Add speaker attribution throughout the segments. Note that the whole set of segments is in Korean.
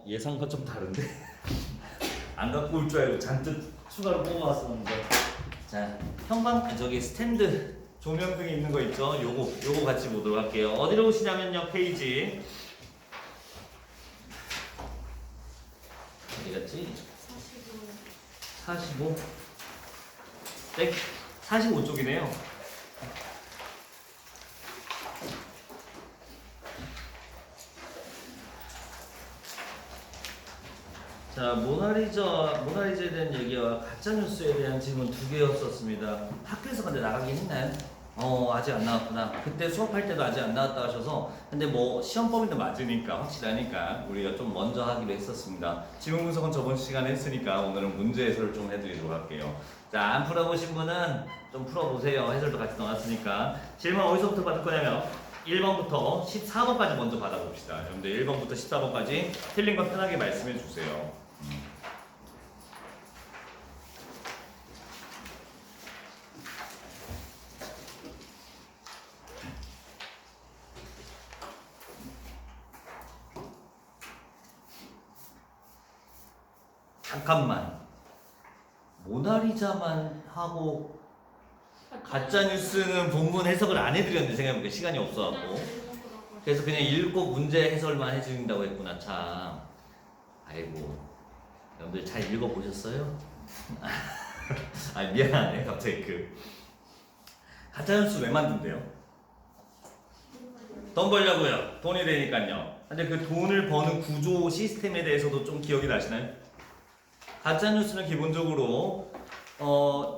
Speaker 1: 예상과 좀 다른데? 안 갖고 올 줄 알고 잔뜩 추가로 뽑아왔었는데. 자, 저기 스탠드 조명등이 있는 거 있죠? 요거 같이 보도록 할게요. 어디로 오시냐면요, 페이지. 어디 갔지? 45. 네, 45쪽이네요. 자, 모나리자에 대한 얘기와 가짜뉴스에 대한 질문 두 개였었습니다. 학교에서 근데 나가긴 했나요? 아직 안 나왔구나. 그때 수업할 때도 아직 안 나왔다 하셔서. 근데 뭐 시험 범위도 맞으니까 확실하니까 우리가 좀 먼저 하기로 했었습니다. 질문 분석은 저번 시간에 했으니까 오늘은 문제 해설을 좀 해드리도록 할게요. 자, 안 풀어보신 분은 좀 풀어보세요. 해설도 같이 나왔으니까. 질문 어디서부터 받을 거냐면 1번부터 14번까지 먼저 받아봅시다. 여러분들 1번부터 14번까지 틀린 거 편하게 말씀해 주세요. 잠깐만. 모나리자만 하고 가짜뉴스는 본문 해석을 안 해드렸는데 생각해보니까 시간이 없어갖고. 그래서 그냥 읽고 문제 해설만 해준다고 했구나. 참. 아이고. 여러분들 잘 읽어보셨어요? 아, 미안하네. 갑자기 가짜뉴스 왜 만든대요? 돈 벌려고요. 돈이 되니까요. 근데 그 돈을 버는 구조 시스템에 대해서도 좀 기억이 나시나요? 가짜뉴스는 기본적으로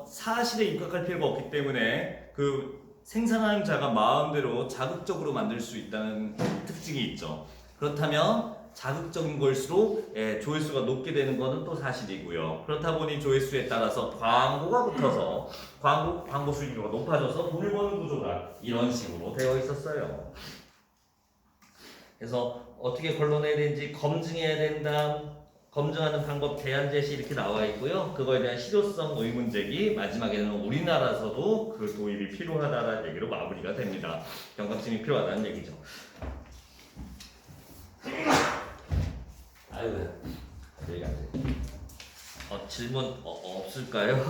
Speaker 1: 사실에 입각할 필요가 없기 때문에 그 생산하는 자가 마음대로 자극적으로 만들 수 있다는 특징이 있죠. 그렇다면 자극적인 걸수록 조회수가 높게 되는 것은 또 사실이고요. 그렇다 보니 조회수에 따라서 광고가 붙어서 광고 수익료가 높아져서 돈을 버는 구조가 이런 식으로 되어 있었어요. 그래서 어떻게 걸러내야 되는지 검증해야 된다. 검증하는 방법 대안 제시 이렇게 나와 있고요. 그거에 대한 실효성 의문 제기, 마지막에는 우리나라에서도 그 도입이 필요하다는 얘기로 마무리가 됩니다. 경각심이 필요하다는 얘기죠. 아유, 여기가 안 돼. 질문 없을까요?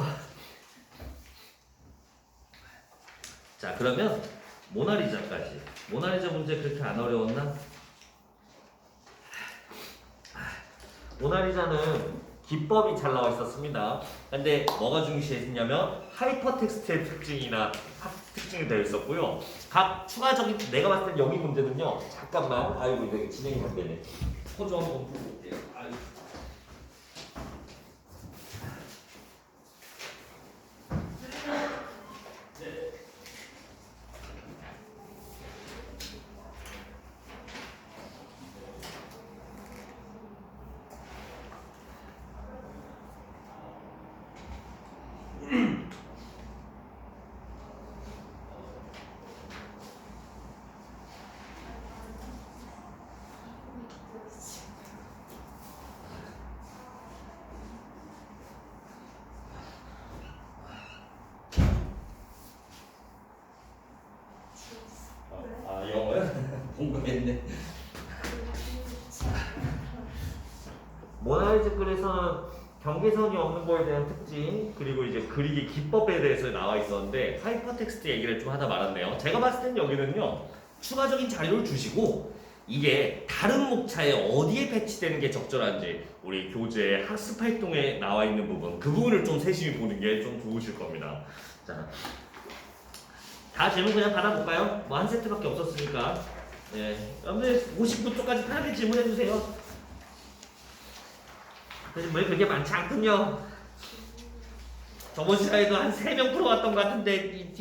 Speaker 1: 자, 그러면 모나리자까지. 모나리자 문제 그렇게 안 어려웠나? 모나리자는 기법이 잘 나와 있었습니다. 근데 뭐가 중시했냐면 하이퍼텍스트의 특징이 되어 있었고요. 각 추가적인 내가 봤을 때 여기 문제는요. 잠깐만. 아이고 이게 진행이 안 되네. 포즈 한번 볼게요. 아이고. 영어요? 공부했네. 모나리자 글에서는 경계선이 없는 거에 대한 특징 그리고 이제 그리기 기법에 대해서 나와 있었는데 하이퍼텍스트 얘기를 좀 하다 말았네요. 제가 봤을 땐 여기는요 추가적인 자료를 주시고 이게 다른 목차에 어디에 배치되는 게 적절한지 우리 교재 학습 활동에 나와 있는 부분 그 부분을 좀 세심히 보는 게 좀 좋으실 겁니다. 자, 다 질문 그냥 받아볼까요? 뭐 한 세트밖에 없었으니까. 네, 여러분들 59쪽까지 편하게 질문해 주세요. 뭐 그게 많지 않군요. 저번 시간에도 한 3명 풀어왔던 것 같은데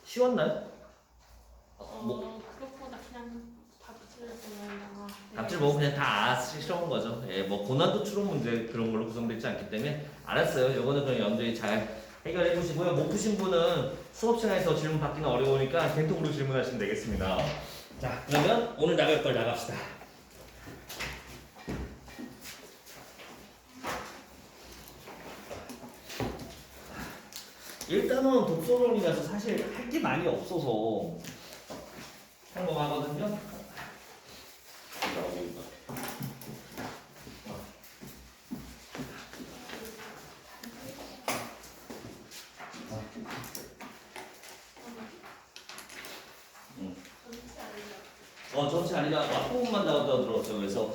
Speaker 1: 쉬웠나요?
Speaker 2: 그것보다 그냥
Speaker 1: 답질 뭐 그냥 다 쉬운 거죠. 예, 뭐 고난도 추론 문제 그런 걸로 구성되지 않기 때문에 알았어요. 요거는 그냥 여러분들이 잘 해결해 보시고요. 못 푸신 분은 수업 시간에서 질문 받기는 어려우니까 겐톡으로 질문하시면 되겠습니다. 자, 그러면 오늘 나갈 걸 나갑시다. 일단은 독서론이라서 사실 할 게 많이 없어서 평범하거든요. 전체 아니라 앞부분만 나왔다고 들었어요. 그래서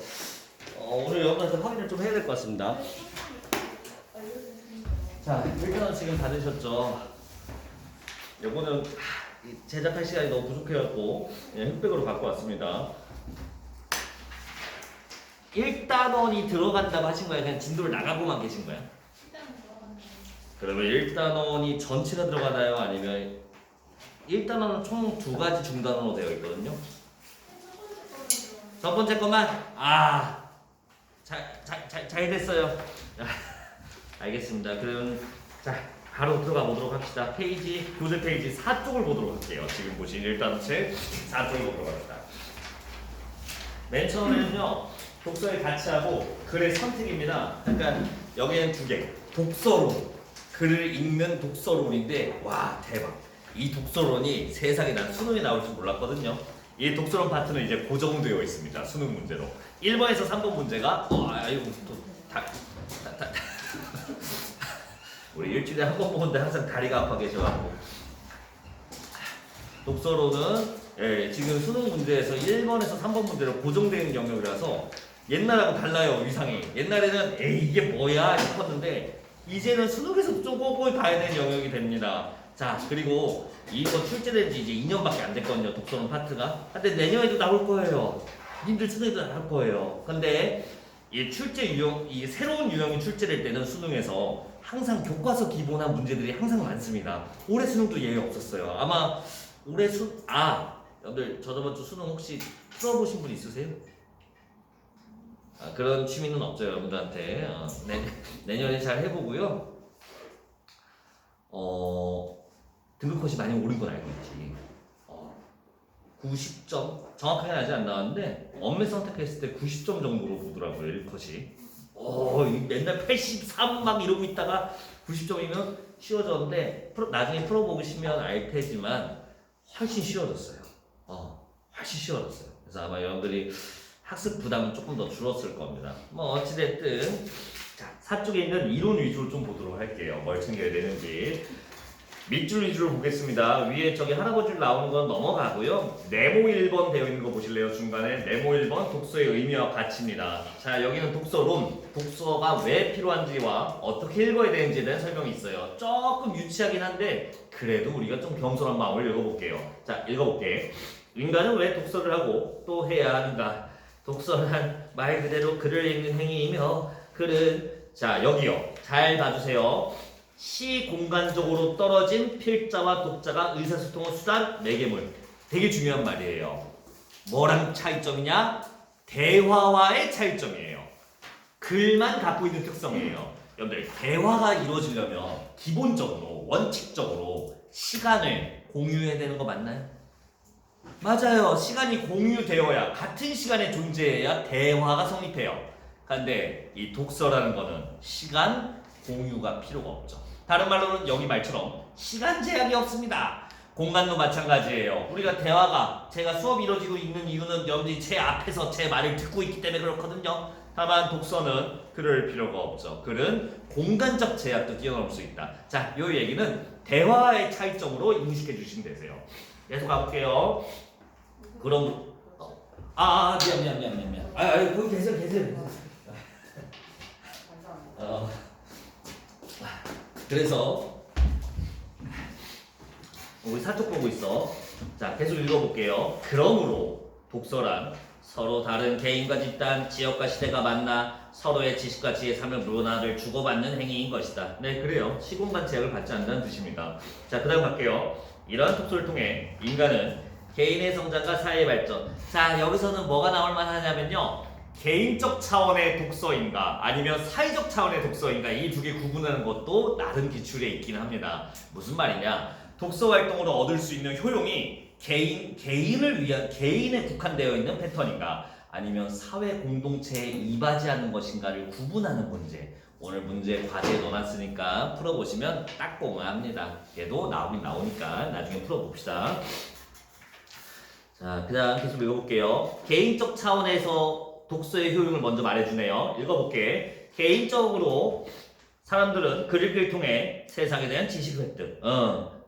Speaker 1: 오늘 여러분한테 확인을 좀 해야 될 것 같습니다. 자, 일단은 지금 받으셨죠? 요거는 제작할 시간이 너무 부족해갖고 흑백으로 갖고 왔습니다. 1단원이 들어간다고 하신 거예요? 그냥 진도를 나가고만 계신 거예요? 그러면 1단원이 전체가 들어가나요? 아니면 1단원은 총 2가지 중단원으로 되어 있거든요. 첫 번째 것만 잘 됐어요. 알겠습니다. 그럼 자 바로 들어가 보도록 합시다. 교재 페이지 4쪽을 보도록 할게요. 지금 보신 1단원 책 4쪽을 보도록 합시다. 맨 처음에는요 독서에 같이 하고 글의 선택입니다. 그러니까 여기는 2개. 독서론, 글을 읽는 독서론인데 와 대박. 이 독서론이 세상에 난 수능에 나올 줄 몰랐거든요. 이 독서론 파트는 이제 고정되어 있습니다. 수능 문제로. 1번에서 3번 문제가 아이고 우리 일주일에 한 번 보는데 항상 다리가 아파 계셔가지고 독서론은 지금 수능 문제에서 1번에서 3번 문제로 고정되어 있는 영역이라서 옛날하고 달라요. 위상이. 옛날에는 이게 뭐야 싶었는데 이제는 수능에서 좀 꼼꼼히 봐야 되는 영역이 됩니다. 자 그리고 이거 출제된 지 이제 2년밖에 안 됐거든요. 독서론 파트가. 근데 내년에도 나올 거예요. 님들 수능에도 나올 거예요. 근데 이 새로운 유형이 출제될 때는 수능에서 항상 교과서 기본한 문제들이 항상 많습니다. 올해 수능도 예외 없었어요. 아마 올해 여러분들 저번 주 수능 혹시 풀어보신 분 있으세요? 그런 취미는 없죠 여러분들한테. 내년에 잘 해보고요. 등급 컷이 많이 오른 건 알고 있지. 90점 정확하게는 아직 안 나왔는데 엄밀 선택했을 때 90점 정도로 보더라고요 1컷이. 맨날 83 막 이러고 있다가 90점이면 쉬워졌는데 나중에 풀어보시면 알 테지만 훨씬 쉬워졌어요. 훨씬 쉬워졌어요. 그래서 아마 여러분들이 학습 부담은 조금 더 줄었을 겁니다. 뭐 어찌됐든 자 4쪽에 있는 이론 위주로 좀 보도록 할게요. 뭘 챙겨야 되는지. 밑줄 위주로 보겠습니다. 위에 저기 할아버지로 나오는 건 넘어가고요. 네모 1번 되어 있는 거 보실래요? 중간에 네모 1번 독서의 의미와 가치입니다. 자 여기는 독서론, 독서가 왜 필요한지와 어떻게 읽어야 되는지에 대한 설명이 있어요. 조금 유치하긴 한데 그래도 우리가 좀 겸손한 마음을 읽어볼게요. 자 읽어볼게. 인간은 왜 독서를 하고 또 해야 하는가? 독서란 말 그대로 글을 읽는 행위이며 글은 자 여기요. 잘 봐주세요. 시공간적으로 떨어진 필자와 독자가 의사소통의 수단, 매개물. 되게 중요한 말이에요. 뭐랑 차이점이냐? 대화와의 차이점이에요. 글만 갖고 있는 특성이에요. 여러분들 대화가 이루어지려면 기본적으로 원칙적으로 시간을 공유해야 되는 거 맞나요? 맞아요. 시간이 공유되어야 같은 시간에 존재해야 대화가 성립해요. 근데 이 독서라는 거는 시간 공유가 필요가 없죠. 다른 말로는 여기 말처럼 시간 제약이 없습니다. 공간도 마찬가지예요. 우리가 제가 수업이 이루어지고 있는 이유는 여러분들이 제 앞에서 제 말을 듣고 있기 때문에 그렇거든요. 다만 독서는 그럴 필요가 없죠. 글은 공간적 제약도 뛰어넘을 수 있다. 자, 이 얘기는 대화의 차이점으로 인식해 주시면 되세요. 계속 가볼게요. 그럼 미안. 거기 계세요. 그래서 우리 4쪽 보고 있어. 자 계속 읽어볼게요. 그러므로 독서란 서로 다른 개인과 집단, 지역과 시대가 만나 서로의 지식과 지혜, 삶의 문화를 주고받는 행위인 것이다. 네 그래요. 시공간 제약을 받지 않는다는 뜻입니다. 자 그 다음 갈게요. 이러한 독서를 통해 인간은 개인의 성장과 사회의 발전. 자 여기서는 뭐가 나올 만하냐면요. 개인적 차원의 독서인가 아니면 사회적 차원의 독서인가 이 두 개 구분하는 것도 나름 기출에 있긴 합니다. 무슨 말이냐? 독서 활동으로 얻을 수 있는 효용이 개인을 위한 개인에 국한되어 있는 패턴인가 아니면 사회 공동체에 이바지하는 것인가를 구분하는 문제. 오늘 문제 과제에 넣어놨으니까 풀어보시면 딱 볼만합니다. 얘도 나오긴 나오니까 나중에 풀어봅시다. 자, 그 다음 계속 읽어볼게요. 개인적 차원에서 독서의 효용을 먼저 말해주네요. 읽어볼게. 개인적으로 사람들은 글 읽기를 통해 세상에 대한 지식 획득,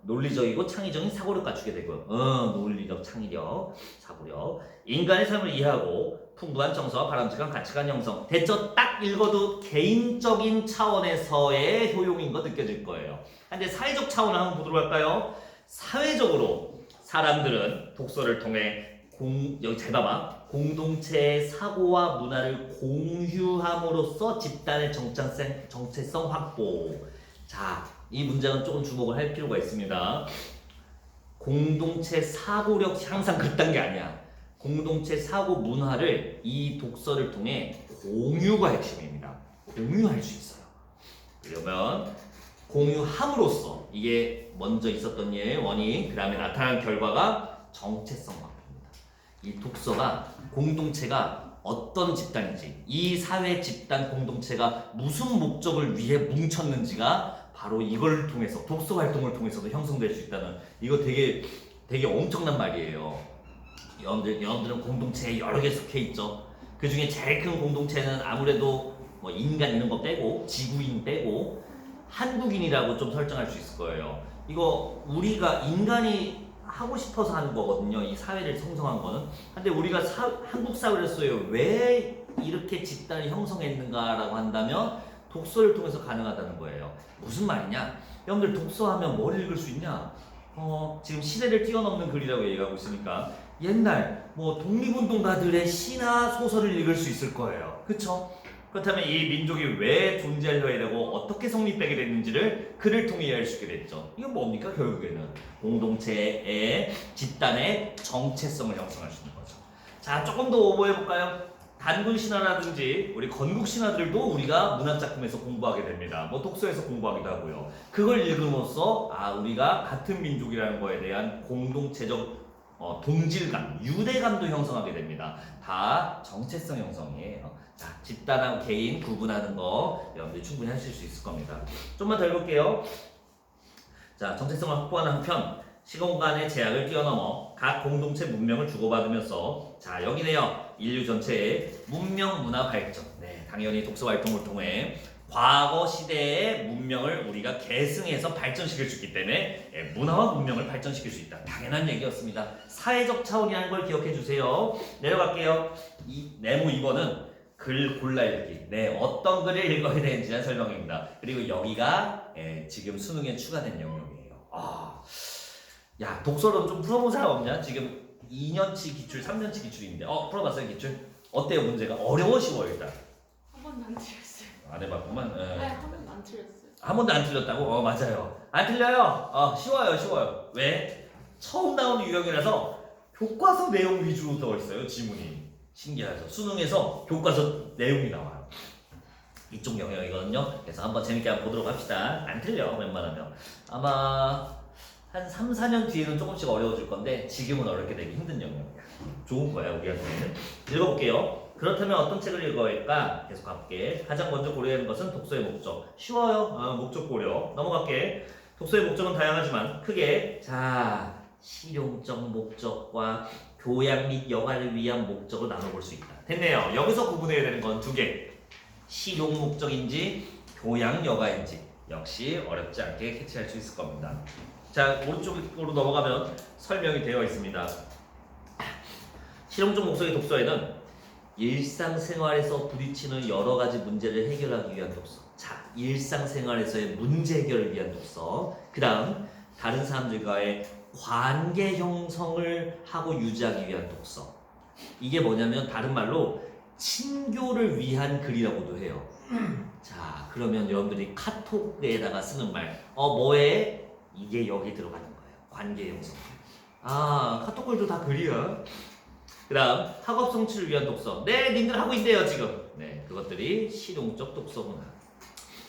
Speaker 1: 논리적이고 창의적인 사고를 갖추게 되고요. 논리적, 창의력, 사고력. 인간의 삶을 이해하고 풍부한 정서와 바람직한 가치관 형성. 대처 딱 읽어도 개인적인 차원에서의 효용인 거 느껴질 거예요. 근데 사회적 차원을 한번 보도록 할까요? 사회적으로 사람들은 독서를 통해 여기 잘 봐봐. 공동체의 사고와 문화를 공유함으로써 집단의 정체성 확보. 자, 이 문장은 조금 주목을 할 필요가 있습니다. 공동체 사고력 항상 그딴 게 아니야. 공동체 사고 문화를 이 독서를 통해 공유가 핵심입니다. 공유할 수 있어요. 그러면 공유함으로써 이게 먼저 있었던 일 원인, 그 다음에 나타난 결과가 정체성 확보입니다. 이 독서가 공동체가 어떤 집단인지, 이 사회 집단 공동체가 무슨 목적을 위해 뭉쳤는지가 바로 이걸 통해서, 독서 활동을 통해서도 형성될 수 있다는, 이거 되게 엄청난 말이에요. 여러분들은 공동체에 여러 개 속해 있죠. 그 중에 제일 큰 공동체는 아무래도 뭐 인간 이런 거 빼고, 지구인 빼고 한국인이라고 좀 설정할 수 있을 거예요. 이거 우리가 인간이 하고 싶어서 하는 거거든요. 이 사회를 형성한 거는. 근데 우리가 한국 사회로서요, 왜 이렇게 집단을 형성했는가라고 한다면 독서를 통해서 가능하다는 거예요. 무슨 말이냐? 여러분들 독서하면 뭘 읽을 수 있냐? 지금 시대를 뛰어넘는 글이라고 얘기하고 있으니까 옛날 뭐 독립운동가들의 시나 소설을 읽을 수 있을 거예요. 그쵸? 그렇다면 이 민족이 왜 존재하려 되고 어떻게 성립되게 됐는지를 글을 통해 이해할 수 있게 됐죠. 이건 뭡니까? 결국에는 공동체의 집단의 정체성을 형성할 수 있는 거죠. 자, 조금 더 오버해볼까요? 단군 신화라든지 우리 건국 신화들도 우리가 문학작품에서 공부하게 됩니다. 뭐 독서에서 공부하기도 하고요. 그걸 읽음으로써 우리가 같은 민족이라는 거에 대한 공동체적 동질감, 유대감도 형성하게 됩니다. 다 정체성 형성이에요. 자, 집단하고 개인 구분하는 거 여러분들 충분히 하실 수 있을 겁니다. 좀만 더 해볼게요. 자, 정체성을 확보하는 한편 시공간의 제약을 뛰어넘어 각 공동체 문명을 주고받으면서, 자, 여기네요. 인류 전체의 문명 문화 발전. 네, 당연히 독서 활동을 통해 과거 시대의 문명을 우리가 계승해서 발전시킬 수 있기 때문에 문화와 문명을 발전시킬 수 있다. 당연한 얘기였습니다. 사회적 차원이라는 걸 기억해 주세요. 내려갈게요. 네모 2번은 글 골라 읽기. 네, 어떤 글을 읽어야 되는지 대한 설명입니다. 그리고 여기가 지금 수능에 추가된 영역이에요. 야, 독서로 좀 풀어본 사람 없냐? 지금 2년치 기출, 3년치 기출인데 풀어봤어요 기출? 어때요 문제가? 어려워 쉬워 일단?
Speaker 2: 한 번도 안 틀렸어요.
Speaker 1: 안 해봤구만.
Speaker 2: 네, 한 번도 안 틀렸어요.
Speaker 1: 한 번도 안 틀렸다고? 맞아요. 안 틀려요. 쉬워요. 왜? 처음 나오는 유형이라서 교과서 내용 위주로 되어 있어요 지문이. 신기하죠. 수능에서 교과서 내용이 나와요. 이쪽 영역이거든요. 그래서 한번 재밌게 한번 보도록 합시다. 안 틀려 웬만하면. 아마 한 3, 4년 뒤에는 조금씩 어려워질 건데 지금은 어렵게 되기 힘든 영역이야. 좋은 거야 우리한테는. 읽어볼게요. 그렇다면 어떤 책을 읽어야 할까? 계속 가볼게. 가장 먼저 고려해야 하는 것은 독서의 목적. 쉬워요. 목적 고려. 넘어갈게. 독서의 목적은 다양하지만 크게 실용적 목적과 교양 및 여가를 위한 목적을 나눠볼 수 있다. 됐네요. 여기서 구분해야 되는 건 두 개. 실용 목적인지 교양 여가인지 역시 어렵지 않게 캐치할 수 있을 겁니다. 자, 오른쪽으로 넘어가면 설명이 되어 있습니다. 실용적 목적의 독서에는 일상생활에서 부딪히는 여러 가지 문제를 해결하기 위한 독서. 자, 일상생활에서의 문제 해결을 위한 독서. 그 다음 다른 사람들과의 관계 형성을 하고 유지하기 위한 독서. 이게 뭐냐면 다른 말로 친교를 위한 글이라고도 해요. 자, 그러면 여러분들이 카톡에다가 쓰는 말 뭐해? 이게 여기 들어가는 거예요. 관계 형성. 카톡글도 다 글이야. 그 다음 학업 성취를 위한 독서. 네, 님들 하고 있네요 지금. 네, 그것들이 실용적 독서구나.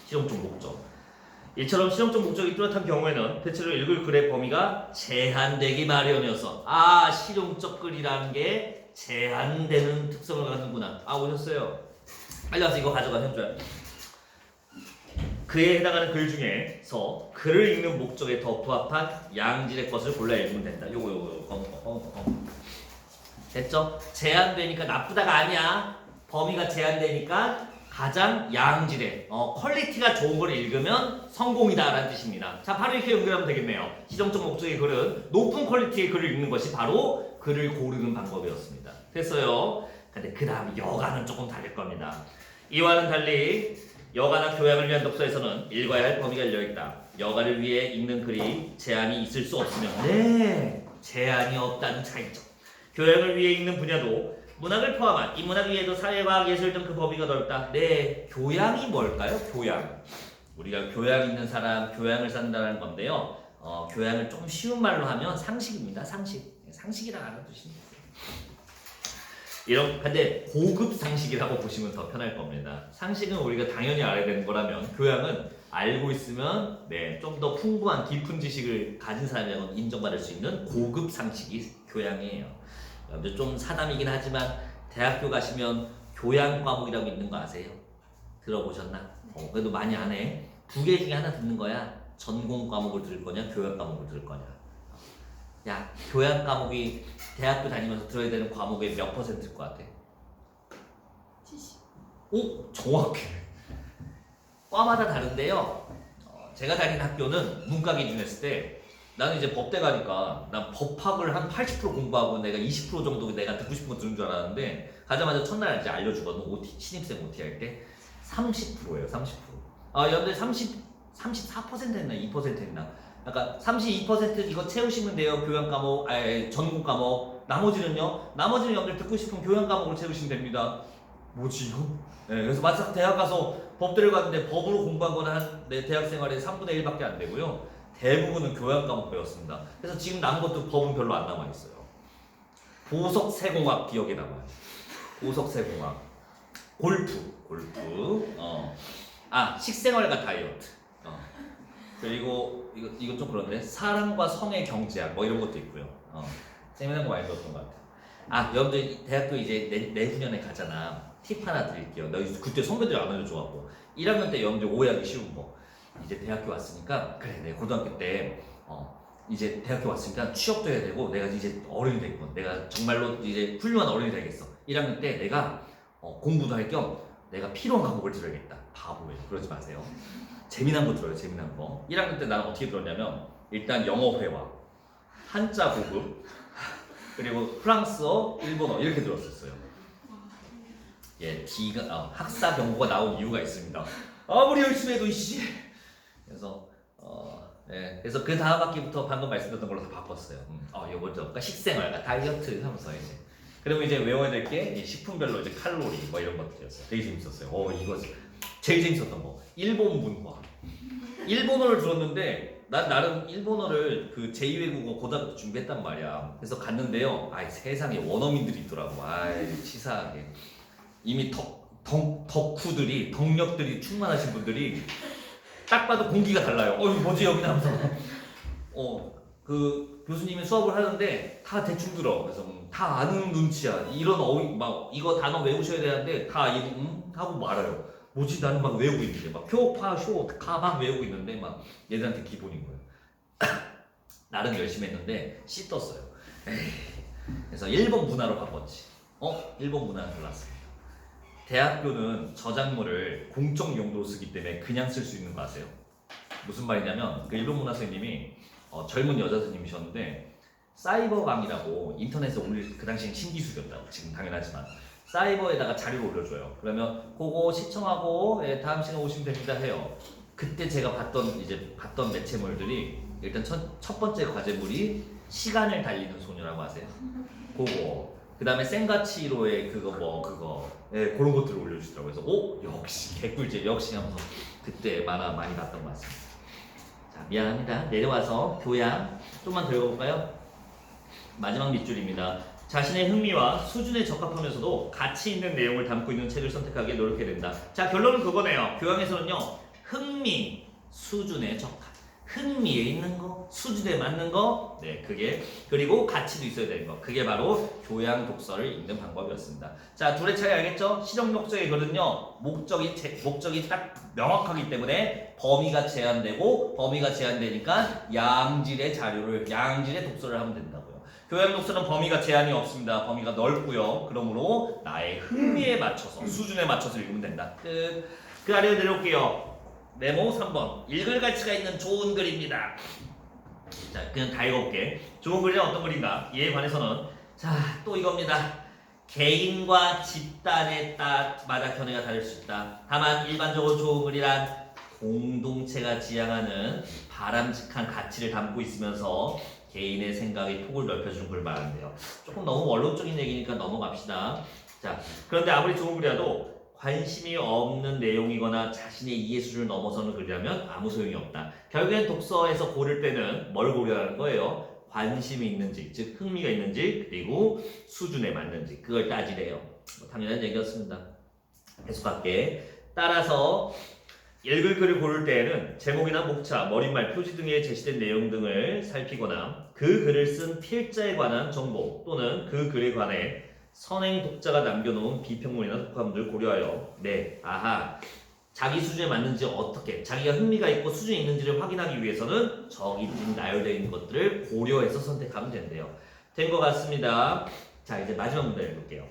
Speaker 1: 실용적 목적. 이처럼 실용적 목적이 뚜렷한 경우에는 대체로 읽을 글의 범위가 제한되기 마련이어서 실용적 글이라는 게 제한되는 특성을 갖는구나. 오셨어요. 빨리 와서 이거 가져가 현주야. 그에 해당하는 글 중에서 글을 읽는 목적에 더 부합한 양질의 것을 골라 읽으면 된다. 요거. 됐죠? 제한되니까 나쁘다가 아니야. 범위가 제한되니까 가장 양질의 퀄리티가 좋은 걸 읽으면 성공이다라는 뜻입니다. 자, 바로 이렇게 연결하면 되겠네요. 시정적 목적의 글은 높은 퀄리티의 글을 읽는 것이 바로 글을 고르는 방법이었습니다. 됐어요? 근데 그 다음 여가는 조금 다를 겁니다. 이와는 달리 여가나 교양을 위한 독서에서는 읽어야 할 범위가 열려있다. 여가를 위해 읽는 글이 제한이 있을 수 없으며 제한이 없다는 차이점. 교양을 위해 읽는 분야도 문학을 포함한 인문학 위에도 사회과학, 예술 등 그 범위가 넓다. 교양이 뭘까요? 교양. 우리가 교양 있는 사람, 교양을 산다는 건데요. 교양을 좀 쉬운 말로 하면 상식입니다. 상식이라 알아두시면 돼요. 근데 고급 상식이라고 보시면 더 편할 겁니다. 상식은 우리가 당연히 알아야 되는 거라면 교양은 알고 있으면 좀 더 풍부한 깊은 지식을 가진 사람이라면 인정받을 수 있는 고급 상식이 교양이에요. 좀 사담이긴 하지만 대학교 가시면 교양 과목이라고 있는 거 아세요? 들어보셨나? 그래도 많이 안 해. 두 개 중에 하나 듣는 거야. 전공 과목을 들을 거냐, 교양 과목을 들을 거냐. 야, 교양 과목이 대학교 다니면서 들어야 되는 과목의 몇 %일 것 같아?
Speaker 2: 70.
Speaker 1: 오, 정확해. 과마다 다른데요. 제가 다닌 학교는 문과 기준 했을 때 나는 이제 법대 가니까 난 법학을 한 80% 공부하고 내가 20% 정도 내가 듣고 싶은 거 들은 줄 알았는데 가자마자 첫날 이제 알려주거든. 신입생 OT 할 때 30%예요. 30%. 여러분들 34% 했나 2% 했나? 약간 32% 이거 채우시면 돼요. 교양 과목, 전공 과목. 나머지는요? 나머지는 여러분들 듣고 싶은 교양 과목을 채우시면 됩니다. 뭐지 이거? 그래서 막상 대학 가서 법대를 갔는데 법으로 공부한 거는 한 내 대학 생활의 3분의 1밖에 안 되고요. 대부분은 교양 과목 배웠습니다. 그래서 지금 남은 것도 법은 별로 안 남아 있어요. 보석 세공학 기억에 남아요. 보석 세공학, 골프, 식생활과 다이어트. 그리고 이거 좀 그런데 사랑과 성의 경제학 뭐 이런 것도 있고요. 세미나 거 많이 배웠던 것 같아요. 여러분들 대학교 이제 내후년에 가잖아. 팁 하나 드릴게요. 나 그때 선배들이 안 알려줘갖고 1학년 때 여러분들 오해하기 쉬운 거. 이제 대학교 왔으니까 그래 내가 고등학교 때 이제 대학교 왔으니까 취업도 해야 되고 내가 이제 어른이 됐고 내가 정말로 이제 훌륭한 어른이 되겠어. 1학년 때 내가 공부도 할 겸 내가 필요한 과목을 들어야겠다. 바보예요. 그러지 마세요. 재미난 거 들어요. 재미난 거. 1학년 때 나는 어떻게 들었냐면 일단 영어 회화, 한자 고급, 그리고 프랑스어, 일본어 이렇게 들었었어요. 학사 경고가 나온 이유가 있습니다. 아무리 열심히 해도 이씨. 그래서 그래서 그 다음 학기부터 방금 말씀드렸던 걸로 다 바꿨어요. 이거 먼저 그러니까 식생활과 다이어트 하면서 이제 그리고 이제 외워야 될 게 식품별로 이제 칼로리 뭐 이런 것들이었어요. 되게 재밌었어요. 이거 제일 재밌었던 거 일본 문화. 일본어를 들었는데 난 나름 일본어를 그 제2외국어 고등학교 준비했단 말이야. 그래서 갔는데요. 세상에 원어민들이 있더라고. 치사하게 이미 덕후들이 덕력들이 충만하신 분들이 딱 봐도 공기가 달라요. 이거 뭐지 여기 하면서 그 교수님이 수업을 하는데 다 대충 들어. 그래서 다 아는 눈치야. 이런 막 이거 단어 외우셔야 되는데 다 하고 말아요. 뭐지 나는 막 외우고 있는데 막 표파쇼가 막 외우고 있는데 막 얘들한테 기본인 거예요. 나름 열심히 했는데 C 떴어요. 그래서 일본 문화로 바꿨지. 일본 문화는 달랐습니다. 대학교는 저작물을 공적 용도로 쓰기 때문에 그냥 쓸 수 있는 거 아세요? 무슨 말이냐면 그 일본 문화 선생님이 젊은 여자 선생님이셨는데 사이버방이라고 인터넷에 올릴 그 당시엔 신기술이었다고 지금 당연하지만 사이버에다가 자료를 올려줘요. 그러면 그거 시청하고 다음 시간 오시면 됩니다 해요. 그때 제가 봤던 매체물들이 일단 첫 번째 과제물이 시간을 달리는 소녀라고 아세요? 그거 그 다음에 센가치로의 그런 것들을 올려주더라고요. 그래서 역시 개꿀잼 역시 하면서 그때 만화 많이 봤던 것 같습니다. 자, 미안합니다. 내려와서 교양 좀만 더 읽어볼까요? 마지막 밑줄입니다. 자신의 흥미와 수준에 적합하면서도 가치 있는 내용을 담고 있는 책을 선택하기에 노력해야 된다. 자, 결론은 그거네요. 교양에서는요, 흥미, 수준에 적합. 흥미에 있는 거, 수준에 맞는 거, 그게 그리고 가치도 있어야 되는 거. 그게 바로 교양 독서를 읽는 방법이었습니다. 자, 둘의 차이 알겠죠? 실용 독서의 글은요, 목적이 딱 명확하기 때문에 범위가 제한되니까 양질의 독서를 하면 된다고요. 교양 독서는 범위가 제한이 없습니다. 범위가 넓고요. 그러므로 나의 흥미에 맞춰서 수준에 맞춰서 읽으면 된다. 그 아래로 내려올게요. 메모 3번. 읽을 가치가 있는 좋은 글입니다. 자, 그냥 다 읽어볼게. 좋은 글이 어떤 글인가? 이에 관해서는 자, 또 이겁니다. 개인과 집단에 따라 견해가 다를 수 있다. 다만 일반적으로 좋은 글이란 공동체가 지향하는 바람직한 가치를 담고 있으면서 개인의 생각의 폭을 넓혀주는 걸 말하는데요. 조금 너무 원론적인 얘기니까 넘어갑시다. 자, 그런데 아무리 좋은 글이라도 관심이 없는 내용이거나 자신의 이해 수준을 넘어서는 글이라면 아무 소용이 없다. 결국엔 독서에서 고를 때는 뭘 고려하는 거예요? 관심이 있는지, 즉 흥미가 있는지, 그리고 수준에 맞는지 그걸 따지래요. 뭐 당연한 얘기였습니다. 계속할게. 따라서 읽을 글을 고를 때에는 제목이나 목차, 머릿말, 표지 등에 제시된 내용 등을 살피거나 그 글을 쓴 필자에 관한 정보 또는 그 글에 관해 선행 독자가 남겨놓은 비평문이나 독후감들을 고려하여 자기 수준에 맞는지 어떻게 자기가 흥미가 있고 수준이 있는지를 확인하기 위해서는 저기 나열되어 있는 것들을 고려해서 선택하면 된대요. 된 것 같습니다. 자, 이제 마지막 문제 읽을게요.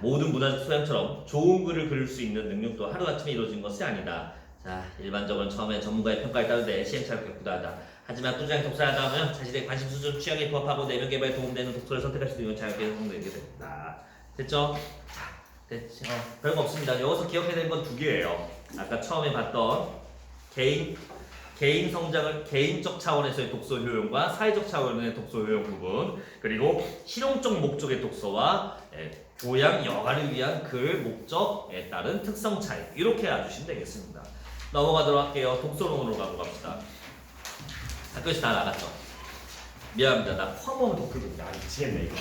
Speaker 1: 모든 문화적 소양처럼 좋은 글을 그릴 수 있는 능력도 하루아침에 이루어진 것이 아니다. 자, 일반적으로 처음에 전문가의 평가에 따르되 시행착오가 구다하다. 하지만 꾸준히 독서를 하다 보면 자신의 관심 수준, 취향에 부합하고 내면 개발에 도움되는 독서를 선택할 수 있는 자유롭게 성공되게 된다. 됐죠? 자, 됐죠? 별거 없습니다. 여기서 기억해야 되는 건 두 개예요. 아까 처음에 봤던 개인 성장을 개인적 차원에서의 독서 효용과 사회적 차원의 독서 효용 부분, 그리고 실용적 목적의 독서와 교양 여가를 위한 글 목적에 따른 특성 차이, 이렇게 알아주시면 되겠습니다. 넘어가도록 할게요. 독서론으로 가고 갑시다. 학교에서 다 나갔죠? 미안합니다. 나 포함하면 더 풀고 있다. 미치겠네 이거.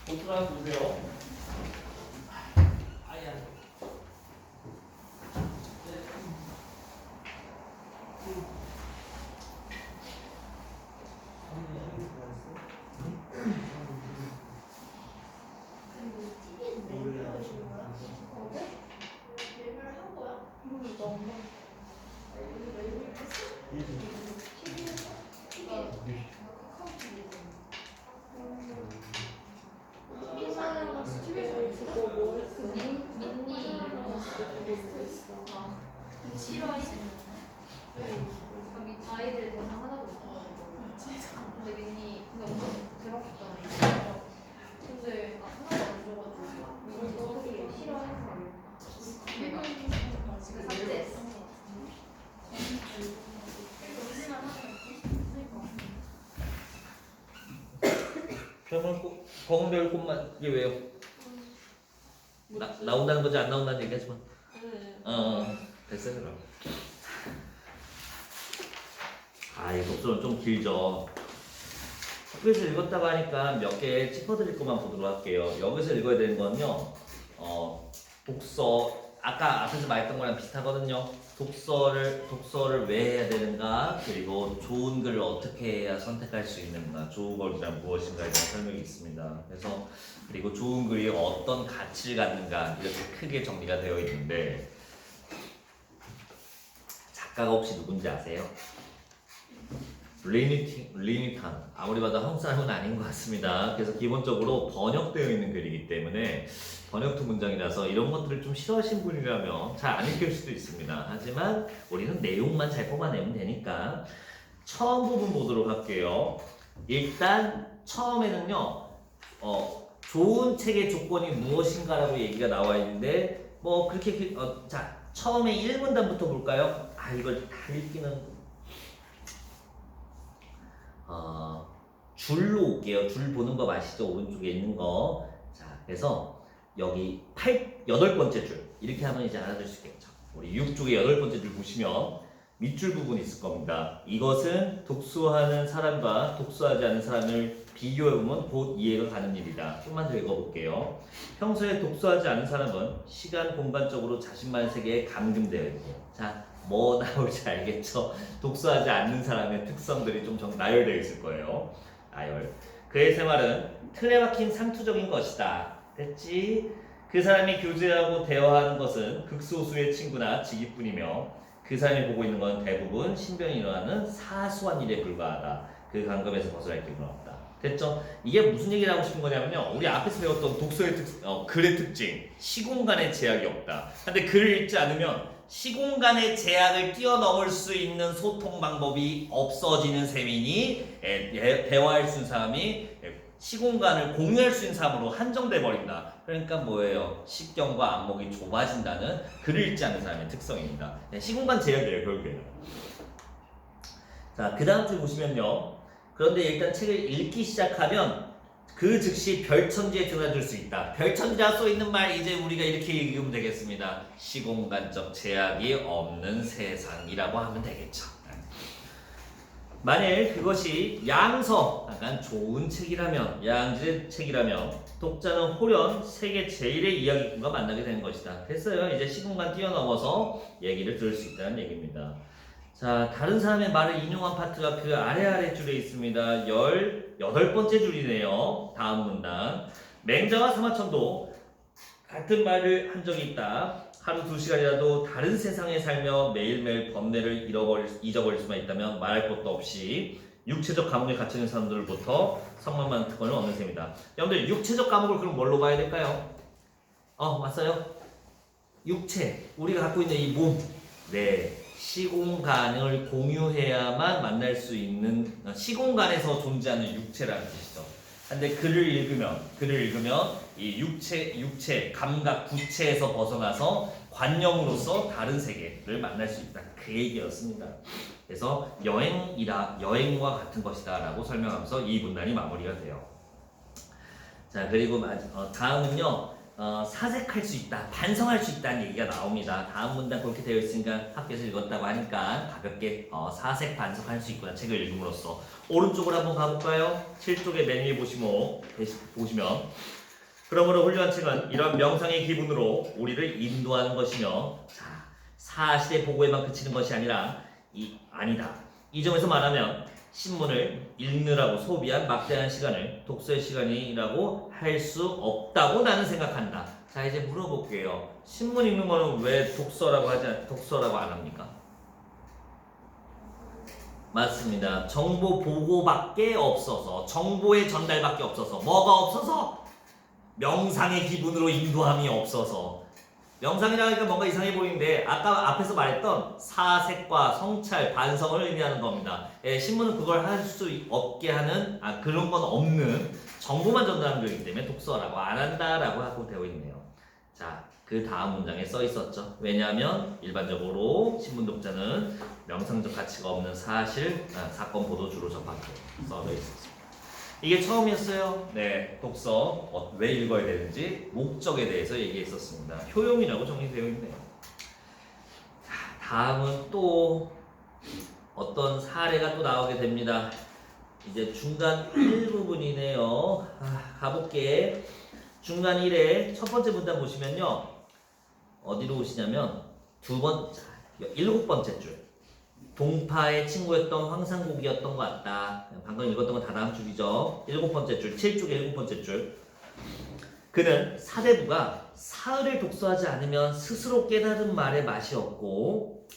Speaker 1: 노트 하나 보세요. 아야.
Speaker 2: 아이들 대상 하나도 못해가지고 근데 민니 근데 엄청 대박했잖아요. 근데 하나도 안 줘가지고 이거 되게 싫어해서 지금 삭제했어.
Speaker 1: 그러면 꼭 버금별 꽃만 이게 왜요? 나온다는 거지 안 나온다는 얘기하지 마. 됐어요 그럼. 이 독서는 좀 길죠. 학교에서 읽었다고 하니까 몇 개 짚어드릴 것만 보도록 할게요. 여기서 읽어야 되는 건요. 독서 아까 앞에서 말했던 거랑 비슷하거든요. 독서를 왜 해야 되는가, 그리고 좋은 글을 어떻게 해야 선택할 수 있는가, 좋은 글이란 무엇인가에 대한 설명이 있습니다. 그래서 그리고 좋은 글이 어떤 가치를 갖는가 이렇게 크게 정리가 되어 있는데 작가가 혹시 누군지 아세요? 리니탄. 아무리 봐도 한국 사람은 아닌 것 같습니다. 그래서 기본적으로 번역되어 있는 글이기 때문에 번역투 문장이라서 이런 것들을 좀 싫어하시는 분이라면 잘 안 읽힐 수도 있습니다. 하지만 우리는 내용만 잘 뽑아내면 되니까 처음 부분 보도록 할게요. 일단 처음에는요, 좋은 책의 조건이 무엇인가라고 얘기가 나와 있는데 뭐 그렇게 자 처음에 1문단부터 볼까요? 이걸 다 읽기는 줄로 올게요. 줄 보는 법 아시죠? 오른쪽에 있는 거. 자, 그래서 여기 8번째 줄 이렇게 하면 이제 알아들 수 있겠죠. 우리 6쪽의 8번째 줄 보시면 밑줄 부분이 있을 겁니다. 이것은 독서하는 사람과 독서하지 않는 사람을 비교해보면 곧 이해가 가는 일이다. 좀만 더 읽어볼게요. 평소에 독서하지 않는 사람은 시간, 공간적으로 자신만의 세계에 감금되어 있고, 자, 뭐 나올지 알겠죠? 독서하지 않는 사람의 특성들이 좀 나열되어 있을 거예요. 나열. 그의 생활은 틀에 박힌 상투적인 것이다. 됐지? 그 사람이 교제하고 대화하는 것은 극소수의 친구나 지기뿐이며 그 사람이 보고 있는 건 대부분 신변이 일어나는 사소한 일에 불과하다. 그 관점에서 벗어날 기회는 없다. 됐죠? 이게 무슨 얘기를 하고 싶은 거냐면요. 우리 앞에서 배웠던 독서의 글의 특징, 시공간의 제약이 없다. 근데 글을 읽지 않으면 시공간의 제약을 뛰어넘을 수 있는 소통 방법이 없어지는 셈이니 대화할 수 있는 사람이 시공간을 공유할 수 있는 사람으로 한정돼 버린다. 그러니까 뭐예요? 식견과 안목이 좁아진다는 글을 읽지 않는 사람의 특성입니다. 시공간 제약이에요, 결국에는. 자, 그 다음 줄 보시면요. 그런데 일단 책을 읽기 시작하면 그 즉시 별천지에 드나들 수 있다. 별천지라 써 있는 말 이제 우리가 이렇게 읽으면 되겠습니다. 시공간적 제약이 없는 세상이라고 하면 되겠죠. 만일 그것이 양서, 약간 좋은 책이라면, 양질의 책이라면 독자는 홀연 세계 제1의 이야기꾼과 만나게 되는 것이다. 됐어요. 이제 시공간 뛰어넘어서 얘기를 들을 수 있다는 얘기입니다. 자, 다른 사람의 말을 인용한 파트가 그 아래 줄에 있습니다. 18번째 줄이네요. 다음 문단. 맹자와 사마천도 같은 말을 한 적이 있다. 하루 2시간이라도 다른 세상에 살며 매일매일 번뇌를 잊어버릴 수만 있다면 말할 것도 없이 육체적 감옥에 갇히는 사람들로부터 성만만 특권을 얻는 셈이다. 여러분들 육체적 감옥을 그럼 뭘로 봐야 될까요? 맞아요. 육체, 우리가 갖고 있는 이 몸. 네. 시공간을 공유해야만 만날 수 있는 시공간에서 존재하는 육체라는 뜻이죠. 근데 글을 읽으면 이 육체, 감각, 구체에서 벗어나서 관념으로서 다른 세계를 만날 수 있다. 그 얘기였습니다. 그래서 여행과 같은 것이다라고 설명하면서 이 문단이 마무리가 돼요. 자, 그리고 다음은요. 사색할 수 있다, 반성할 수 있다는 얘기가 나옵니다. 다음 문단 그렇게 되어 있으니까 학교에서 읽었다고 하니까 가볍게 사색, 반성할 수 있구나 책을 읽음으로써. 오른쪽으로 한번 가볼까요? 7쪽에 맨 위에 보시면 그러므로 훌륭한 책은 이런 명상의 기분으로 우리를 인도하는 것이며, 자, 사실의 보고에만 그치는 것이 아니다. 이 점에서 말하면 신문을 읽느라고 소비한 막대한 시간을 독서의 시간이라고 할 수 없다고 나는 생각한다. 자, 이제 물어볼게요. 신문 읽는 거는 왜 독서라고 안 합니까? 맞습니다. 정보 보고밖에 없어서, 정보의 전달밖에 없어서, 뭐가 없어서? 명상의 기분으로 인도함이 없어서. 명상이라 하니까 뭔가 이상해 보이는데 아까 앞에서 말했던 사색과 성찰, 반성을 의미하는 겁니다. 신문은 그걸 할 수 없게 하는 그런 건 없는 정보만 전달하는 거기 때문에 독서라고 안 한다라고 하고 되어 있네요. 자, 그 다음 문장에 써 있었죠. 왜냐하면 일반적으로 신문 독자는 명상적 가치가 없는 사건 보도 주로 접하게 써져 있었습니다. 이게 처음이었어요. 네, 독서 왜 읽어야 되는지 목적에 대해서 얘기했었습니다. 효용이라고 정리되어 있네요. 다음은 또 어떤 사례가 또 나오게 됩니다. 이제 중간 1부분이네요. 가볼게. 중간 1의 첫 번째 문단 보시면요. 어디로 오시냐면 7번째 줄. 동파의 친구였던 황상국이었던 것 같다. 방금 읽었던 건 다 다음 줄이죠. 7번째 줄, 7쪽의 7번째 줄. 그는 사대부가 사흘을 독서하지 않으면 스스로 깨달은 말의 맛이 없고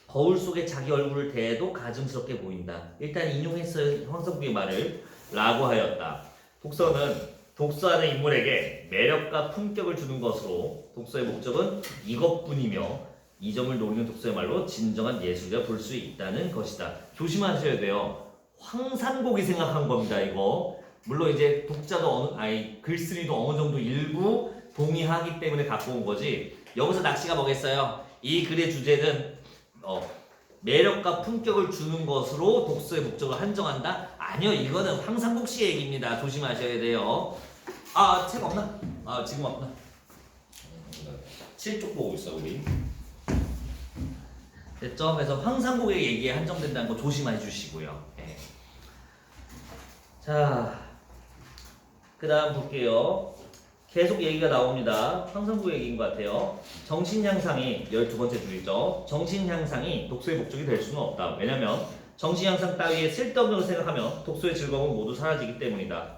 Speaker 1: 거울 속에 자기 얼굴을 대해도 가증스럽게 보인다. 일단 인용했어요. 황상국의 말을 라고 하였다. 독서는 독서하는 인물에게 매력과 품격을 주는 것으로 독서의 목적은 이것뿐이며 이 점을 노리는 독서의 말로 진정한 예술이라 볼 수 있다는 것이다. 조심하셔야 돼요. 황산곡이 생각한 겁니다. 이거 물론 이제 독자도 글쓰기도 어느 정도 일부 동의하기 때문에 갖고 온 거지. 여기서 낚시가 뭐겠어요? 이 글의 주제는 매력과 품격을 주는 것으로 독서의 목적을 한정한다? 아니요, 이거는 황산곡 씨의 얘기입니다. 조심하셔야 돼요. 책 없나? 지금 없나? 7쪽 보고 있어 우리. 됐죠? 그래서 황상국의 얘기에 한정된다는 거 조심해 주시고요. 네. 자, 그 다음 볼게요. 계속 얘기가 나옵니다. 황상국 얘기인 것 같아요. 정신향상이 12번째 줄이죠. 정신향상이 독서의 목적이 될 수는 없다. 왜냐면 정신향상 따위에 쓸데없는 걸 생각하면 독서의 즐거움은 모두 사라지기 때문이다.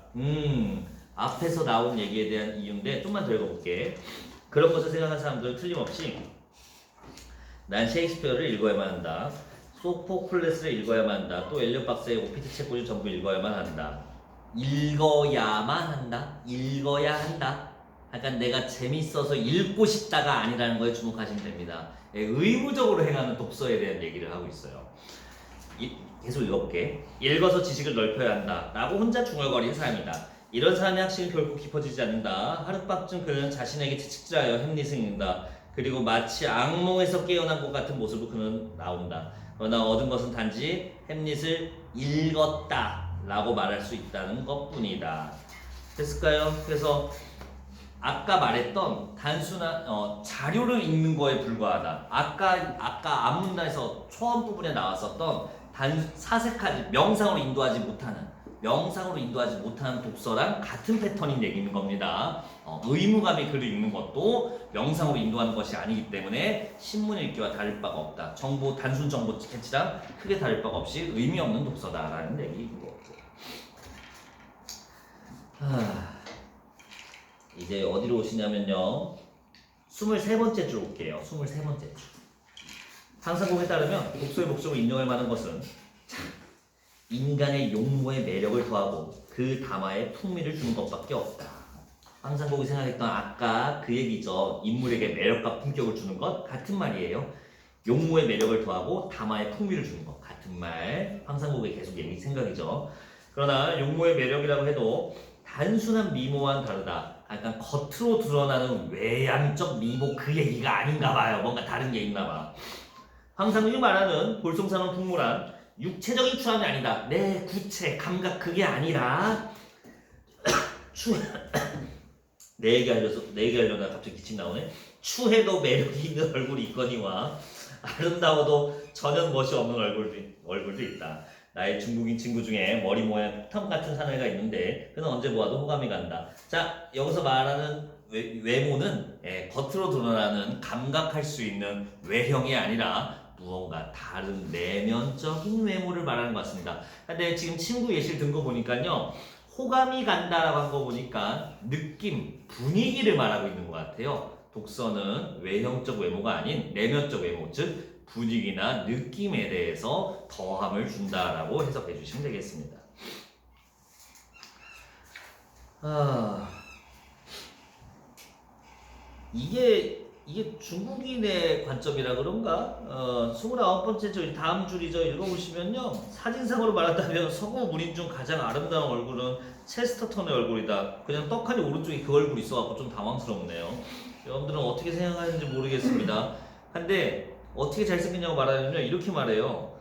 Speaker 1: 앞에서 나온 얘기에 대한 이유인데 좀만 더 읽어볼게. 그런 것을 생각하는 사람들은 틀림없이 난 셰익스피어를 읽어야만 한다. 소포클레스를 읽어야만 한다. 또 엘리엇 박사의 오피트 책까지 전부 읽어야만 한다. 읽어야만 한다. 읽어야 한다. 약간 내가 재밌어서 읽고 싶다가 아니라는 거에 주목하시면 됩니다. 예, 의무적으로 행하는 독서에 대한 얘기를 하고 있어요. 계속 읽어볼게. 읽어서 지식을 넓혀야 한다. 라고 혼자 중얼거리는 사람이다. 이런 사람의 학식은 결코 깊어지지 않는다. 하룻밤중 그는 자신에게 채찍질하여 햄릿을 읽는다. 그리고 마치 악몽에서 깨어난 것 같은 모습으로 그는 나온다. 그러나 얻은 것은 단지 햄릿을 읽었다 라고 말할 수 있다는 것 뿐이다. 됐을까요? 그래서 아까 말했던 단순한 자료를 읽는 거에 불과하다. 아까 앞문단에서 초원 부분에 나왔었던 사색하지 명상으로 인도하지 못하는 독서랑 같은 패턴인 얘기인 겁니다. 의무감이 글을 읽는 것도 명상으로 인도하는 것이 아니기 때문에 신문 읽기와 다를 바가 없다. 단순 정보 캐치랑 크게 다를 바가 없이 의미 없는 독서다라는 얘기인 거고. 이제 어디로 오시냐면요. 23번째 줄 올게요. 23번째 줄. 상상곡에 따르면 독서의 목적을 인정할 만한 것은 인간의 용모의 매력을 더하고 그 담화에 풍미를 주는 것밖에 없다. 황상복이 생각했던 아까 그 얘기죠. 인물에게 매력과 품격을 주는 것 같은 말이에요. 용모의 매력을 더하고 담화에 풍미를 주는 것 같은 말. 황상복의 계속 얘기 생각이죠. 그러나 용모의 매력이라고 해도 단순한 미모와는 다르다. 약간 겉으로 드러나는 외향적 미모 그 얘기가 아닌가 봐요. 뭔가 다른 게 있나 봐. 황상복이 말하는 볼송사는 풍물한 육체적인 추함이 아니다. 내 구체, 감각 그게 아니라 내 얘기하려다 갑자기 기침 나오네. 추해도 매력이 있는 얼굴이 있거니와 아름다워도 전혀 멋이 없는 얼굴도 있다. 나의 중국인 친구 중에 머리 모양 폭탄 같은 사내가 있는데 그는 언제 보아도 호감이 간다. 자, 여기서 말하는 외모는 겉으로 드러나는 감각할 수 있는 외형이 아니라 무언가 다른 내면적인 외모를 말하는 것 같습니다. 근데 지금 친구 예시를 든 거 보니까요. 호감이 간다라고 한 거 보니까 느낌, 분위기를 말하고 있는 것 같아요. 독서는 외형적 외모가 아닌 내면적 외모, 즉 분위기나 느낌에 대해서 더함을 준다라고 해석해 주시면 되겠습니다. 이게 중국인의 관점이라 그런가? 29번째 저 다음 줄이죠. 읽어보시면요. 사진상으로 말한다면 서구 문인 중 가장 아름다운 얼굴은 체스터턴의 얼굴이다. 그냥 떡하니 오른쪽에 그 얼굴이 있어갖고 좀 당황스럽네요. 여러분들은 어떻게 생각하는지 모르겠습니다. 근데 어떻게 잘생겼냐고 말하냐면 이렇게 말해요.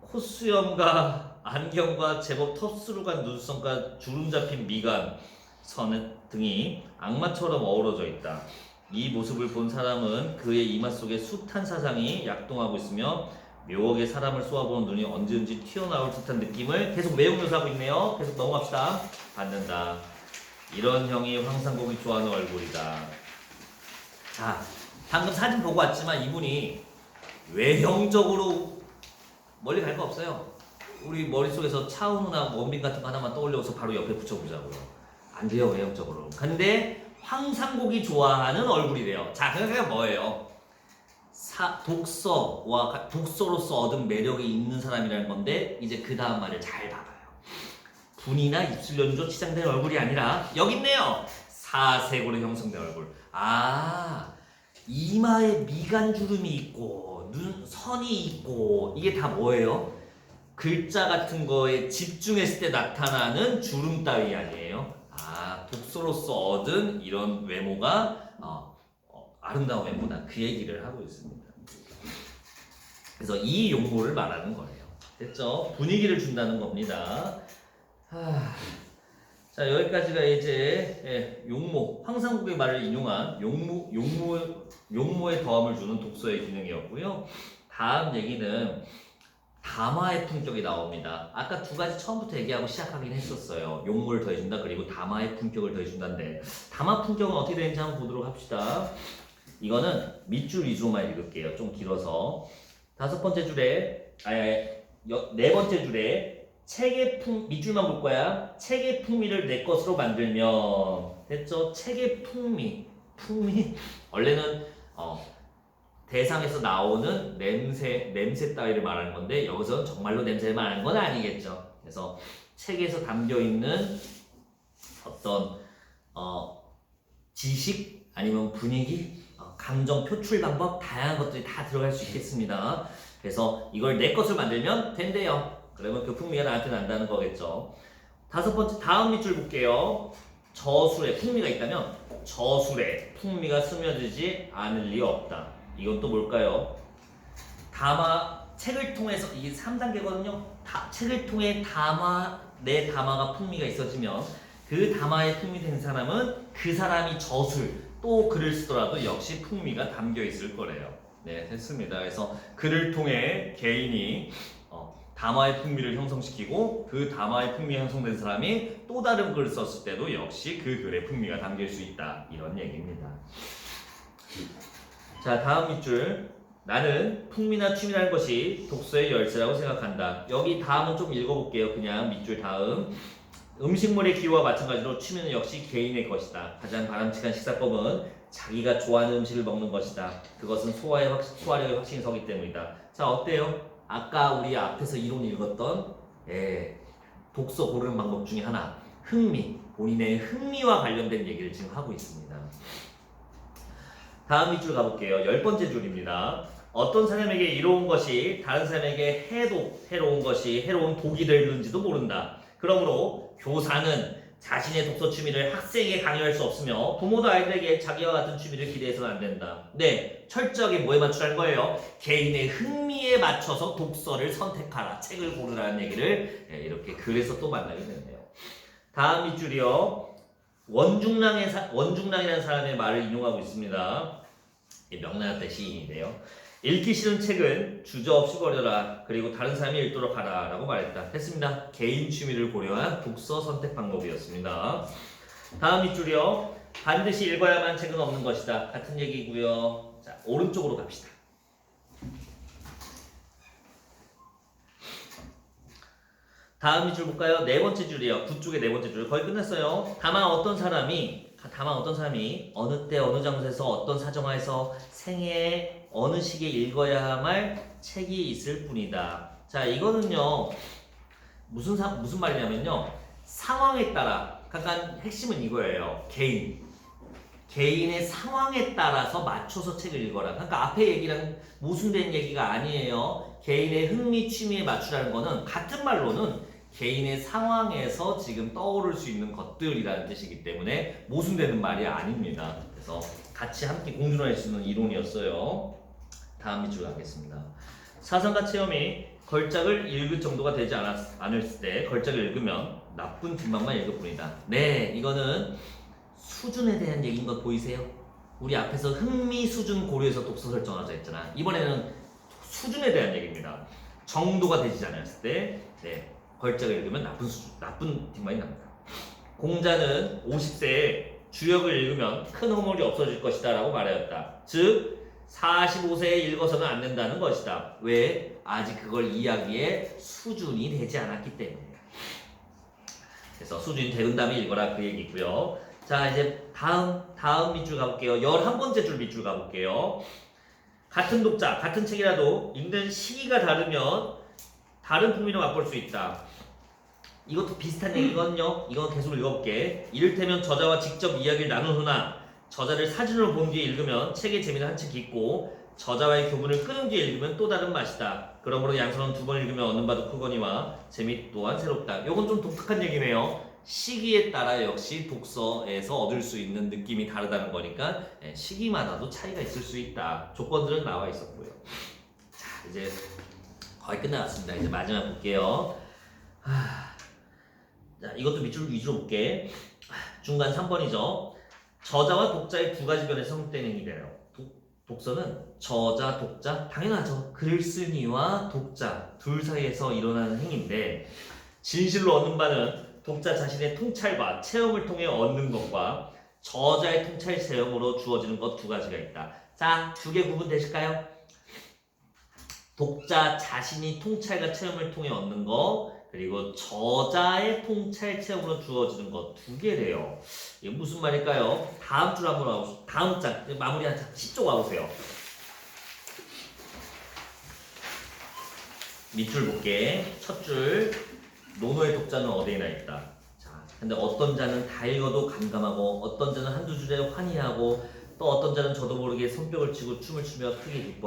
Speaker 1: 콧수염과 안경과 제법 텁스룩한 눈썹과 주름 잡힌 미간, 선 등이 악마처럼 어우러져 있다. 이 모습을 본 사람은 그의 이마 속에 숱한 사상이 약동하고 있으며 묘하게 사람을 쏘아보는 눈이 언제든지 튀어나올 듯한 느낌을 계속 매혹묘사하고 있네요. 계속 넘어갑시다. 받는다. 이런 형이 황상복이 좋아하는 얼굴이다. 자, 방금 사진 보고 왔지만 이분이 외형적으로 멀리 갈 거 없어요. 우리 머릿속에서 차은우나 원빈 같은 거 하나만 떠올려서 바로 옆에 붙여보자고요. 안 돼요, 외형적으로. 근데 황상복이 좋아하는 얼굴이래요. 자, 그게 뭐예요? 독서로서 얻은 매력이 있는 사람이라는 건데 이제 그 다음 말을 잘 봐봐요. 분이나 입술 연주로 치장된 얼굴이 아니라 여기 있네요. 사색으로 형성된 얼굴. 이마에 미간 주름이 있고 눈선이 있고 이게 다 뭐예요? 글자 같은 거에 집중했을 때 나타나는 주름 따위 아니에요? 독서로서 얻은 이런 외모가 아름다운 외모다. 그 얘기를 하고 있습니다. 그래서 이 용모를 말하는 거예요. 됐죠? 분위기를 준다는 겁니다. 자, 여기까지가 이제 용모, 황상국의 말을 인용한 용모의 더함을 주는 독서의 기능이었고요. 다음 얘기는 담화의 품격이 나옵니다. 아까 두 가지 처음부터 얘기하고 시작하긴 했었어요. 용모를 더해준다, 그리고 담화의 품격을 더해준다인데 담화 품격은 어떻게 되는지 한번 보도록 합시다. 이거는 밑줄 위주로만 읽을게요. 좀 길어서. 네 번째 줄에 책의 밑줄만 볼 거야. 책의 풍미를 내 것으로 만들면 됐죠? 책의 풍미 원래는 대상에서 나오는 냄새 따위를 말하는 건데 여기서는 정말로 냄새를 말하는 건 아니겠죠. 그래서 책에서 담겨 있는 어떤 지식 아니면 분위기, 감정 표출 방법 다양한 것들이 다 들어갈 수 있겠습니다. 그래서 이걸 내 것을 만들면 된대요. 그러면 그 풍미가 나한테 난다는 거겠죠. 다섯 번째 다음 밑줄 볼게요. 저술에 풍미가 있다면 저술에 풍미가 스며들지 않을 리 없다. 이건 또 뭘까요? 책을 통해서 이게 3단계거든요. 책을 통해 내 담화가 풍미가 있어지면 그 담화에 풍미된 사람은 그 사람이 저술 또 글을 쓰더라도 역시 풍미가 담겨 있을 거래요. 네, 됐습니다. 그래서 글을 통해 개인이 담화의 풍미를 형성시키고 그 담화의 풍미가 형성된 사람이 또 다른 글을 썼을 때도 역시 그 글의 풍미가 담길 수 있다. 이런 얘기입니다. 자, 다음 밑줄. 나는 풍미나 취미라는 것이 독서의 열쇠라고 생각한다. 여기 다음은 좀 읽어볼게요. 그냥 밑줄 다음. 음식물의 기호와 마찬가지로 취미는 역시 개인의 것이다. 가장 바람직한 식사법은 자기가 좋아하는 음식을 먹는 것이다. 그것은 소화력의 확신이 서기 때문이다. 자, 어때요? 아까 우리 앞에서 이론 읽었던 독서 고르는 방법 중에 하나, 흥미, 본인의 흥미와 관련된 얘기를 지금 하고 있습니다. 다음 밑줄 가볼게요. 10번째 줄입니다. 어떤 사람에게 이로운 것이 다른 사람에게 해로운 것이 해로운 독이 되는지도 모른다. 그러므로 교사는 자신의 독서 취미를 학생에게 강요할 수 없으며 부모도 아이들에게 자기와 같은 취미를 기대해서는 안 된다. 네, 철저하게 뭐에 맞추라는 거예요? 개인의 흥미에 맞춰서 독서를 선택하라. 책을 고르라는 얘기를 이렇게 글에서 또 만나게 되네요. 다음 밑줄이요. 원중랑이라는 사람의 말을 인용하고 있습니다. 명나라 시인인데요. 읽기 싫은 책은 주저없이 버려라. 그리고 다른 사람이 읽도록 하라. 라고 말했다. 했습니다. 개인 취미를 고려한 독서 선택 방법이었습니다. 다음 밑줄이요. 반드시 읽어야만 책은 없는 것이다. 같은 얘기고요. 자, 오른쪽으로 갑시다. 다음 밑줄 볼까요? 네 번째 줄이에요. 9쪽의 네 번째 줄. 거의 끝났어요. 다만 어떤 사람이 어느 때 어느 장소에서 어떤 사정하에서 생애에 어느 시기에 읽어야 할 책이 있을 뿐이다. 자, 이거는요. 무슨 말이냐면요. 상황에 따라 약간 핵심은 이거예요. 개인의 상황에 따라서 맞춰서 책을 읽어라. 그러니까 앞에 얘기랑 모순된 얘기가 아니에요. 개인의 흥미, 취미에 맞추라는 거는 같은 말로는 개인의 상황에서 지금 떠오를 수 있는 것들이라는 뜻이기 때문에 모순되는 말이 아닙니다. 그래서 같이 함께 공존할 수 있는 이론이었어요. 다음 밑줄 가겠습니다. 사상과 체험이 걸작을 읽을 정도가 되지 않았을 때 걸작을 읽으면 나쁜 뒷말만 읽을 뿐이다. 네, 이거는 수준에 대한 얘기인 거 보이세요? 우리 앞에서 흥미 수준 고려해서 독서 설정하자 했잖아. 이번에는 수준에 대한 얘기입니다. 정도가 되지 않았을 때 걸작을 읽으면 나쁜 뒷말이 납니다. 공자는 50세에 주역을 읽으면 큰 허물이 없어질 것이다 라고 말하였다. 즉 45세에 읽어서는 안 된다는 것이다. 왜? 아직 그걸 이야기의 수준이 되지 않았기 때문에. 그래서 수준이 되은 다음에 읽어라 그 얘기고요. 자, 이제 다음 밑줄 가볼게요. 11번째 줄 밑줄 가볼게요. 같은 독자, 같은 책이라도 읽는 시기가 다르면 다른 풍미로 맛볼 수 있다. 이것도 비슷한 얘기거든요. 이건 계속 읽어볼게. 이를테면 저자와 직접 이야기를 나눈 후나 저자를 사진으로 본 뒤에 읽으면 책의 재미는 한층 깊고 저자와의 교분을 끊은 뒤에 읽으면 또 다른 맛이다. 그러므로 양서는 2번 읽으면 얻는 바도 크거니와 재미 또한 새롭다. 이건 좀 독특한 얘기네요. 시기에 따라 역시 독서에서 얻을 수 있는 느낌이 다르다는 거니까 시기마다도 차이가 있을 수 있다. 조건들은 나와 있었고요. 자, 이제 거의 끝나갔습니다. 이제 마지막 볼게요. 자, 이것도 밑줄 위주로 볼게. 중간 3번이죠. 저자와 독자의 두 가지 변에서 성립되는 행위래요. 독서는 저자, 독자, 당연하죠. 글쓴이와 독자 둘 사이에서 일어나는 행위인데 진실로 얻는 바는 독자 자신의 통찰과 체험을 통해 얻는 것과 저자의 통찰 체험으로 주어지는 것 두 가지가 있다. 자, 두 개 구분되실까요? 독자 자신이 통찰과 체험을 통해 얻는 것 그리고 저자의 통찰 체험으로 주어지는 것 두 개래요. 이게 무슨 말일까요? 다음 줄 한번 와보세요. 다음 장 마무리한 장 10쪽 와보세요. 밑줄 볼게. 첫 줄. 노노의 독자는 어디에나 있다. 자, 근데 어떤 자는 다 읽어도 감감하고 어떤 자는 한두 줄에 환희하고 또 어떤 자는 저도 모르게 손뼉을 치고 춤을 추며 크게 기뻐.